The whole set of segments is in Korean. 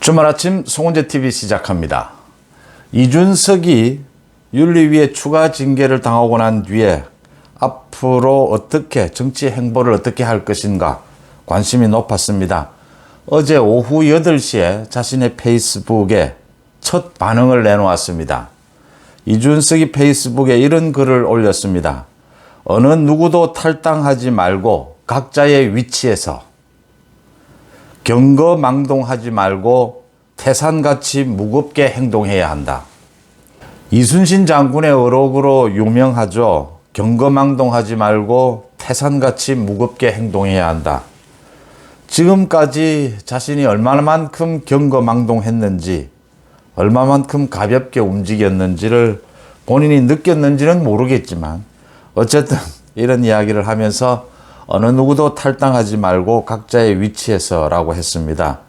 주말 아침 송은재TV 시작합니다. 이준석이 윤리위에 추가 징계를 당하고 난 뒤에 앞으로 어떻게 정치 행보를 어떻게 할 것인가 관심이 높았습니다. 어제 오후 8시에 자신의 페이스북에 첫 반응을 내놓았습니다. 이준석이 페이스북에 이런 글을 올렸습니다. 어느 누구도 탈당하지 말고 각자의 위치에서 경거망동하지 말고 태산같이 무겁게 행동해야 한다. 이순신 장군의 어록으로 유명하죠. 경거망동하지 말고 태산같이 무겁게 행동해야 한다. 지금까지 자신이 얼마만큼 경거망동했는지, 얼마만큼 가볍게 움직였는지를 본인이 느꼈는지는 모르겠지만 어쨌든 이런 이야기를 하면서 어느 누구도 탈당하지 말고 각자의 위치에서 라고 했습니다.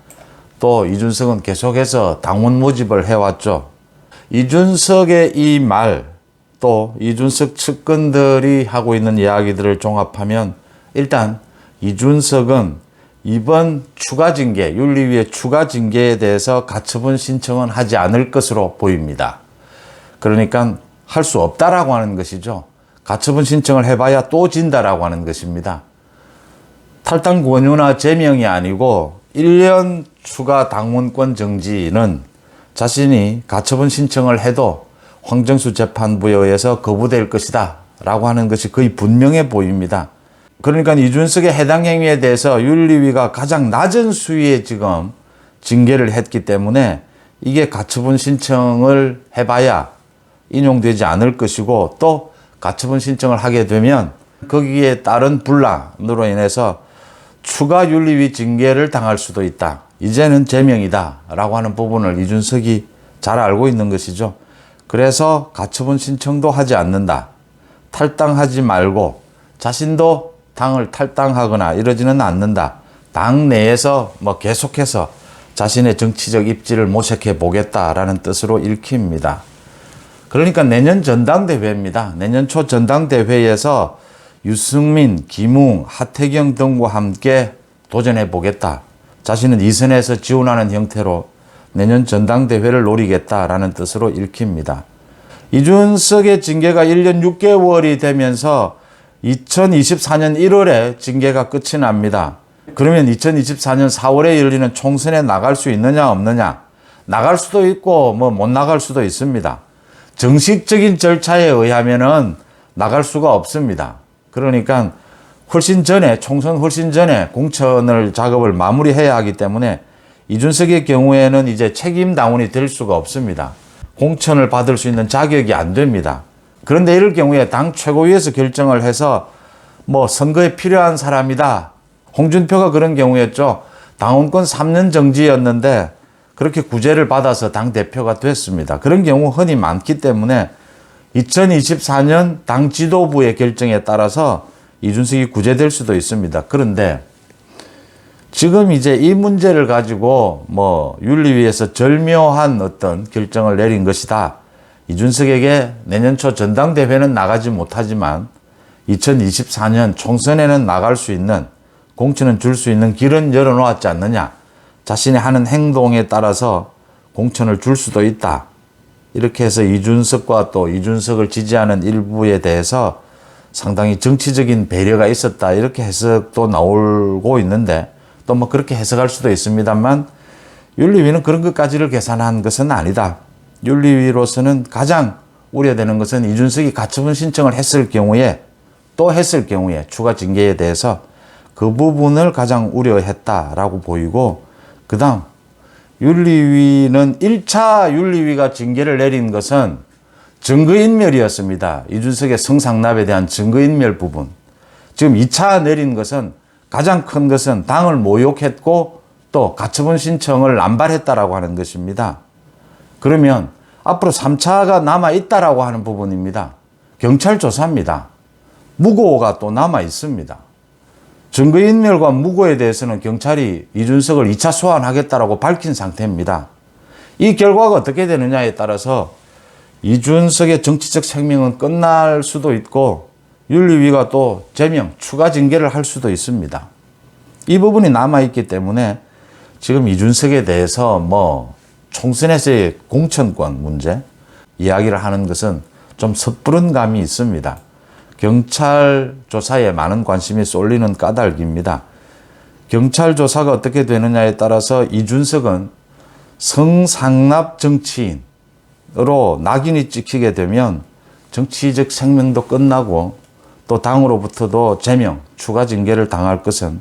또 이준석은 계속해서 당원 모집을 해왔죠. 이준석의 이 말, 또 이준석 측근들이 하고 있는 이야기들을 종합하면 일단 이준석은 이번 추가 징계, 윤리위의 추가 징계에 대해서 가처분 신청은 하지 않을 것으로 보입니다. 그러니까 할 수 없다라고 하는 것이죠. 가처분 신청을 해봐야 또 진다라고 하는 것입니다. 탈당 권유나 제명이 아니고 1년 추가 당원권 정지는 자신이 가처분 신청을 해도 황정수 재판부에 의해서 거부될 것이다 라고 하는 것이 거의 분명해 보입니다. 그러니까 이준석의 해당 행위에 대해서 윤리위가 가장 낮은 수위에 지금 징계를 했기 때문에 이게 가처분 신청을 해봐야 인용되지 않을 것이고, 또 가처분 신청을 하게 되면 거기에 따른 분란으로 인해서 추가 윤리위 징계를 당할 수도 있다. 이제는 제명이다 라고 하는 부분을 이준석이 잘 알고 있는 것이죠. 그래서 가처분 신청도 하지 않는다. 탈당하지 말고 자신도 당을 탈당하거나 이러지는 않는다. 당 내에서 계속해서 자신의 정치적 입지를 모색해 보겠다라는 뜻으로 읽힙니다. 그러니까 내년 전당대회입니다. 내년 초 전당대회에서 유승민, 김웅, 하태경 등과 함께 도전해 보겠다. 자신은 2선에서 지원하는 형태로 내년 전당대회를 노리겠다라는 뜻으로 읽힙니다. 이준석의 징계가 1년 6개월이 되면서 2024년 1월에 징계가 끝이 납니다. 그러면 2024년 4월에 열리는 총선에 나갈 수 있느냐 없느냐? 나갈 수도 있고 못 나갈 수도 있습니다. 정식적인 절차에 의하면은 나갈 수가 없습니다. 그러니까 훨씬 전에, 총선 훨씬 전에 공천을 작업을 마무리해야 하기 때문에 이준석의 경우에는 이제 책임 당원이 될 수가 없습니다. 공천을 받을 수 있는 자격이 안 됩니다. 그런데 이럴 경우에 당 최고위에서 결정을 해서 선거에 필요한 사람이다. 홍준표가 그런 경우였죠. 당원권 3년 정지였는데 그렇게 구제를 받아서 당대표가 됐습니다. 그런 경우 흔히 많기 때문에 2024년 당 지도부의 결정에 따라서 이준석이 구제될 수도 있습니다. 그런데 지금 이제 이 문제를 가지고 윤리위에서 절묘한 어떤 결정을 내린 것이다. 이준석에게 내년 초 전당대회는 나가지 못하지만 2024년 총선에는 나갈 수 있는, 공천은 줄 수 있는 길은 열어놓았지 않느냐. 자신이 하는 행동에 따라서 공천을 줄 수도 있다. 이렇게 해서 이준석과 또 이준석을 지지하는 일부에 대해서 상당히 정치적인 배려가 있었다. 이렇게 해석도 나오고 있는데 또 그렇게 해석할 수도 있습니다만 윤리위는 그런 것까지를 계산한 것은 아니다. 윤리위로서는 가장 우려되는 것은 이준석이 가처분 신청을 했을 경우에 추가 징계에 대해서 그 부분을 가장 우려했다라고 보이고, 그 다음 윤리위는 1차 윤리위가 징계를 내린 것은 증거인멸이었습니다. 이준석의 성상납에 대한 증거인멸 부분. 지금 2차 내린 것은 가장 큰 것은 당을 모욕했고 또 가처분 신청을 남발했다라고 하는 것입니다. 그러면 앞으로 3차가 남아있다라고 하는 부분입니다. 경찰 조사입니다. 무고가 또 남아 있습니다. 증거인멸과 무고에 대해서는 경찰이 이준석을 2차 소환하겠다라고 밝힌 상태입니다. 이 결과가 어떻게 되느냐에 따라서 이준석의 정치적 생명은 끝날 수도 있고 윤리위가 또 제명, 추가 징계를 할 수도 있습니다. 이 부분이 남아있기 때문에 지금 이준석에 대해서 뭐 총선에서의 공천권 문제 이야기를 하는 것은 좀 섣부른 감이 있습니다. 경찰 조사에 많은 관심이 쏠리는 까닭입니다. 경찰 조사가 어떻게 되느냐에 따라서 이준석은 성상납 정치인으로 낙인이 찍히게 되면 정치적 생명도 끝나고 또 당으로부터도 제명, 추가 징계를 당할 것은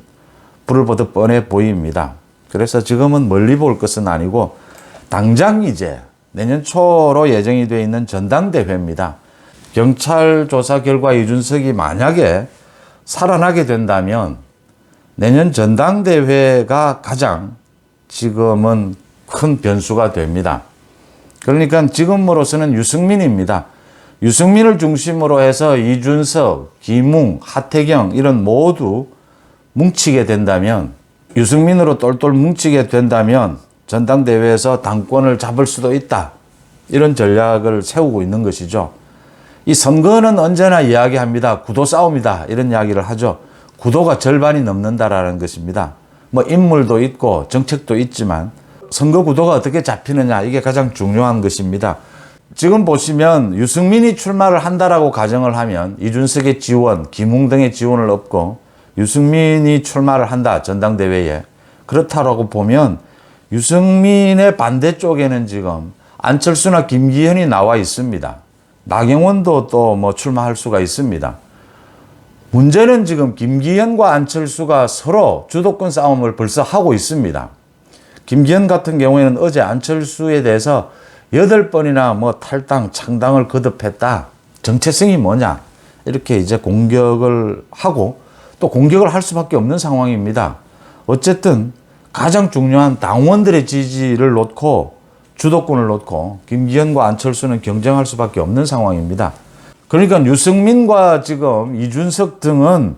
불을 보듯 뻔해 보입니다. 그래서 지금은 멀리 볼 것은 아니고 당장 이제 내년 초로 예정이 되어 있는 전당대회입니다. 경찰 조사 결과 이준석이 만약에 살아나게 된다면 내년 전당대회가 가장 지금은 큰 변수가 됩니다. 그러니까 지금으로서는 유승민입니다. 유승민을 중심으로 해서 이준석, 김웅, 하태경 이런 모두 뭉치게 된다면, 유승민으로 똘똘 뭉치게 된다면 전당대회에서 당권을 잡을 수도 있다. 이런 전략을 세우고 있는 것이죠. 이 선거는 언제나 이야기합니다. 구도 싸움이다. 이런 이야기를 하죠. 구도가 절반이 넘는다라는 것입니다. 뭐 인물도 있고 정책도 있지만 선거 구도가 어떻게 잡히느냐, 이게 가장 중요한 것입니다. 지금 보시면 유승민이 출마를 한다라고 가정을 하면 이준석의 지원, 김웅 등의 지원을 얻고 유승민이 출마를 한다, 전당대회에. 그렇다라고 보면 유승민의 반대쪽에는 지금 안철수나 김기현이 나와 있습니다. 나경원도 또 뭐 출마할 수가 있습니다. 문제는 지금 김기현과 안철수가 서로 주도권 싸움을 벌써 하고 있습니다. 김기현 같은 경우에는 어제 안철수에 대해서 8번이나 뭐 탈당, 창당을 거듭했다. 정체성이 뭐냐? 이렇게 이제 공격을 하고 또 공격을 할 수밖에 없는 상황입니다. 어쨌든 가장 중요한 당원들의 지지를 놓고 주도권을 놓고 김기현과 안철수는 경쟁할 수밖에 없는 상황입니다. 그러니까 유승민과 지금 이준석 등은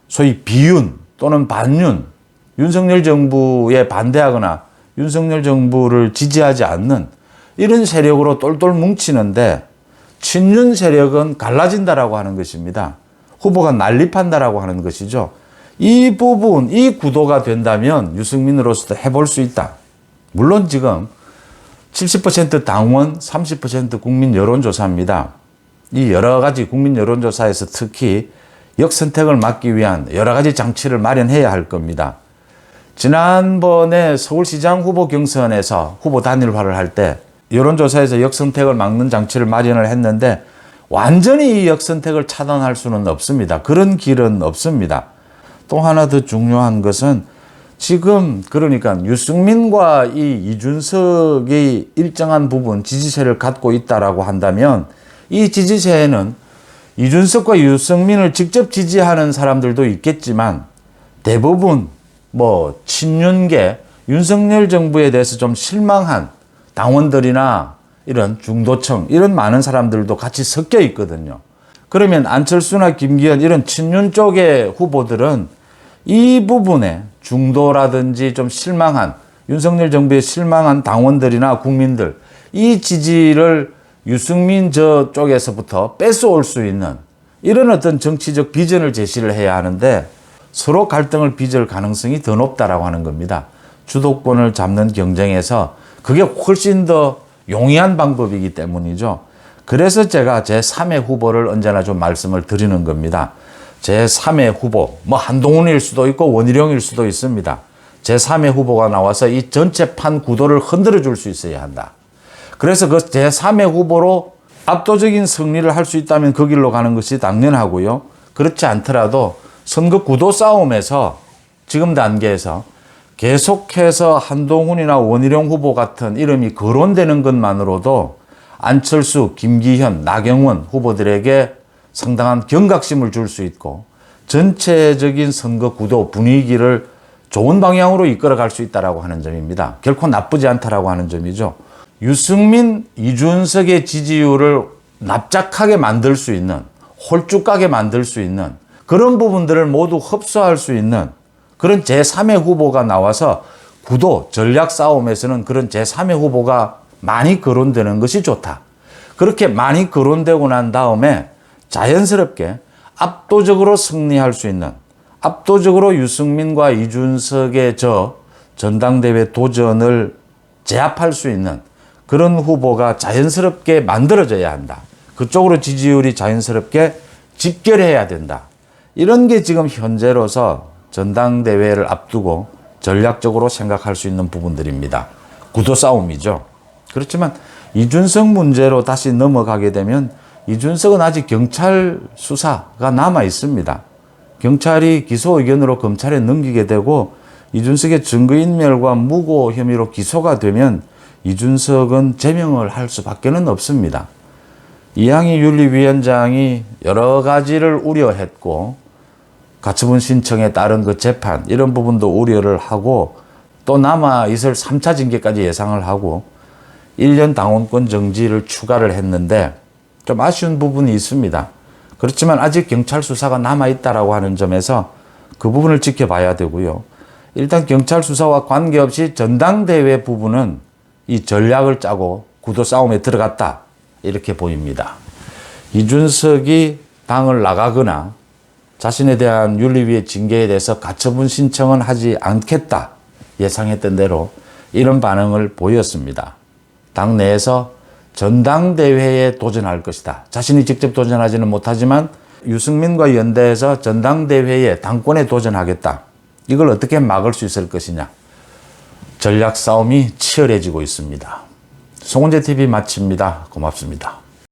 소위 비윤 또는 반윤, 윤석열 정부에 반대하거나 윤석열 정부를 지지하지 않는 이런 세력으로 똘똘 뭉치는데, 친윤 세력은 갈라진다라고 하는 것입니다. 후보가 난립한다라고 하는 것이죠. 이 부분, 이 구도가 된다면 유승민으로서도 해볼 수 있다. 물론 지금 70% 당원, 30% 국민 여론조사입니다. 이 여러 가지 국민 여론조사에서 특히 역선택을 막기 위한 여러 가지 장치를 마련해야 할 겁니다. 지난번에 서울시장 후보 경선에서 후보 단일화를 할 때 여론조사에서 역선택을 막는 장치를 마련을 했는데 완전히 이 역선택을 차단할 수는 없습니다. 그런 길은 없습니다. 또 하나 더 중요한 것은 지금 그러니까 유승민과 이 이준석이 일정한 부분 지지세를 갖고 있다라고 한다면 이 지지세에는 이준석과 유승민을 직접 지지하는 사람들도 있겠지만 대부분 뭐 친윤계 윤석열 정부에 대해서 좀 실망한 당원들이나 이런 중도층 이런 많은 사람들도 같이 섞여 있거든요. 그러면 안철수나 김기현 이런 친윤 쪽의 후보들은 이 부분에 중도라든지 좀 실망한 윤석열 정부에 실망한 당원들이나 국민들 이 지지를 유승민 저쪽에서부터 뺏어올 수 있는 이런 어떤 정치적 비전을 제시를 해야 하는데 서로 갈등을 빚을 가능성이 더 높다라고 하는 겁니다. 주도권을 잡는 경쟁에서 그게 훨씬 더 용이한 방법이기 때문이죠. 그래서 제가 제3의 후보를 언제나 좀 말씀을 드리는 겁니다. 제3의 후보, 뭐 한동훈일 수도 있고 원희룡일 수도 있습니다. 제3의 후보가 나와서 이 전체 판 구도를 흔들어 줄 수 있어야 한다. 그래서 그 제3의 후보로 압도적인 승리를 할 수 있다면 그 길로 가는 것이 당연하고요. 그렇지 않더라도 선거 구도 싸움에서 지금 단계에서 계속해서 한동훈이나 원희룡 후보 같은 이름이 거론되는 것만으로도 안철수, 김기현, 나경원 후보들에게 상당한 경각심을 줄 수 있고 전체적인 선거 구도 분위기를 좋은 방향으로 이끌어갈 수 있다고 하는 점입니다. 결코 나쁘지 않다라고 하는 점이죠. 유승민, 이준석의 지지율을 납작하게 만들 수 있는, 홀쭉하게 만들 수 있는 그런 부분들을 모두 흡수할 수 있는 그런 제3의 후보가 나와서 구도, 전략 싸움에서는 그런 제3의 후보가 많이 거론되는 것이 좋다. 그렇게 많이 거론되고 난 다음에 자연스럽게 압도적으로 승리할 수 있는, 압도적으로 유승민과 이준석의 저 전당대회 도전을 제압할 수 있는 그런 후보가 자연스럽게 만들어져야 한다. 그쪽으로 지지율이 자연스럽게 집결해야 된다. 이런 게 지금 현재로서 전당대회를 앞두고 전략적으로 생각할 수 있는 부분들입니다. 구도 싸움이죠. 그렇지만 이준석 문제로 다시 넘어가게 되면 이준석은 아직 경찰 수사가 남아 있습니다. 경찰이 기소 의견으로 검찰에 넘기게 되고 이준석의 증거인멸과 무고 혐의로 기소가 되면 이준석은 제명을 할 수밖에는 없습니다. 이항희 윤리위원장이 여러 가지를 우려했고 가처분 신청에 따른 그 재판 이런 부분도 우려를 하고 또 남아있을 3차 징계까지 예상을 하고 1년 당원권 정지를 추가를 했는데 좀 아쉬운 부분이 있습니다. 그렇지만 아직 경찰 수사가 남아있다라고 하는 점에서 그 부분을 지켜봐야 되고요. 일단 경찰 수사와 관계없이 전당대회 부분은 이 전략을 짜고 구도 싸움에 들어갔다 이렇게 보입니다. 이준석이 당을 나가거나 자신에 대한 윤리위의 징계에 대해서 가처분 신청은 하지 않겠다 예상했던 대로 이런 반응을 보였습니다. 당 내에서 전당대회에 도전할 것이다. 자신이 직접 도전하지는 못하지만 유승민과 연대해서 전당대회에 당권에 도전하겠다. 이걸 어떻게 막을 수 있을 것이냐. 전략 싸움이 치열해지고 있습니다. 송은재 TV 마칩니다. 고맙습니다.